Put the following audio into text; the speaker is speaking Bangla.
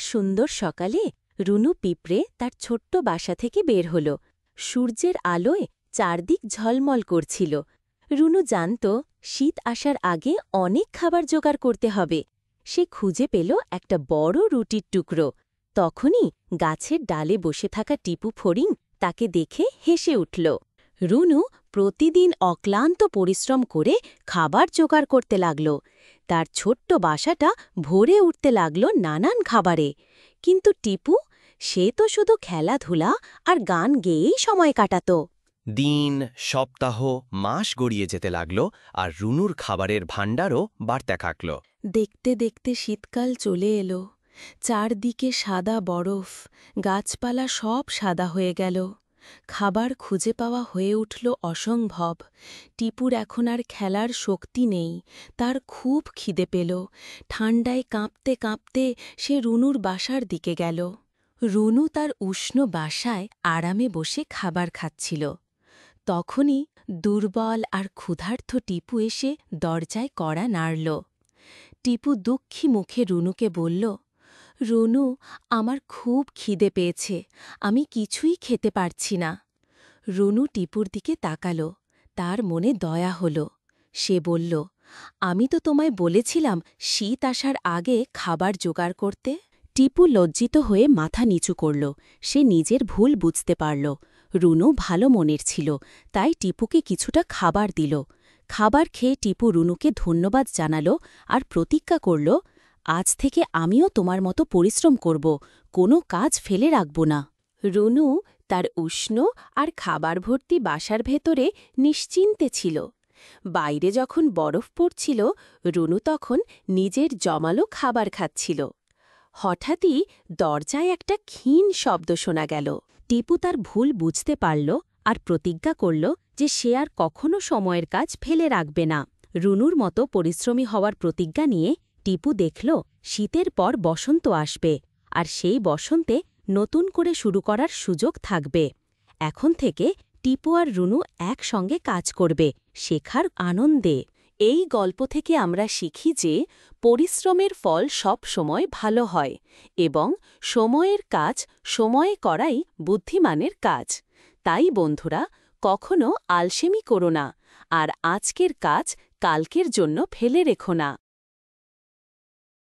সুন্দর সকালে রুনু পিঁপড়ে তার ছোট্ট বাসা থেকে বের হল। সূর্যের আলোয় চারদিক ঝলমল করছিল। রুনু জানত শীত আসার আগে অনেক খাবার জোগাড় করতে হবে। সে খুঁজে পেল একটা বড় রুটির টুকরো। তখনই গাছের ডালে বসে থাকা টিপু ফড়িং তাকে দেখে হেসে উঠল। রুনু প্রতিদিন অক্লান্ত পরিশ্রম করে খাবার জোগাড় করতে লাগল। তার ছোট্ট বাসাটা ভরে উঠতে লাগল নানান খাবারে। কিন্তু টিপু, সে তো শুধু খেলাধুলা আর গান গেয়েই সময় কাটাত। দিন, সপ্তাহ, মাস গড়িয়ে যেতে লাগল, আর রুনুর খাবারের ভাণ্ডারও বাড়তে থাকল। দেখতে দেখতে শীতকাল চলে এলো। চারদিকে সাদা বরফ, গাছপালা সব সাদা হয়ে গেল। খাবার খুঁজে পাওয়া হয়ে উঠল অসম্ভব। টিপুর এখন আর খেলার শক্তি নেই। তার খুব খিদে পেল। ঠান্ডায় কাঁপতে কাঁপতে সে রুনুর বাসার দিকে গেল। রুনু তার উষ্ণ বাসায় আরামে বসে খাবার খাচ্ছিল। তখনই দুর্বল আর ক্ষুধার্ত টিপু এসে দরজায় কড়া নাড়ল। টিপু দুঃখী মুখে রুনুকে বলল, রুনু, আমার খুব খিদে পেয়েছে, আমি কিছুই খেতে পারছি না। রুনু টিপুর দিকে তাকাল। তার মনে দয়া হল। সে বলল, আমি তো তোমায় বলেছিলাম শীত আসার আগে খাবার জোগাড় করতে। টিপু লজ্জিত হয়ে মাথা নিচু করল। সে নিজের ভুল বুঝতে পারল। রুনু ভালো মনের ছিল, তাই টিপুকে কিছুটা খাবার দিল। খাবার খেয়ে টিপু রুনুকে ধন্যবাদ জানাল আর প্রতিজ্ঞা করল, আজ থেকে আমিও তোমার মতো পরিশ্রম করব, কোনো কাজ ফেলে রাখব না। রুনু তার উষ্ণ আর খাবার ভর্তি বাসার ভেতরে নিশ্চিন্তে ছিল। বাইরে যখন বরফ পড়ছিল, রুনু তখন নিজের জমালো খাবার খাচ্ছিল। হঠাৎই দরজায় একটা ক্ষীণ শব্দ শোনা গেল। টিপু তার ভুল বুঝতে পারল আর প্রতিজ্ঞা করল যে সে আর কখনো সময়ের কাজ ফেলে রাখবে না। রুনুর মতো পরিশ্রমী হওয়ার প্রতিজ্ঞা নিয়ে টিপু দেখল শীতের পর বসন্ত আসবে, আর সেই বসন্তে নতুন করে শুরু করার সুযোগ থাকবে। এখন থেকে টিপু আর রুনু একসঙ্গে কাজ করবে, শেখার আনন্দে। এই গল্প থেকে আমরা শিখি যে পরিশ্রমের ফল সব সময় ভালো হয় এবং সময়ের কাজ সময়ে করাই বুদ্ধিমানের কাজ। তাই বন্ধুরা, কখনো আলসেমি করো না, আর আজকের কাজ কালকের জন্য ফেলে রেখো না।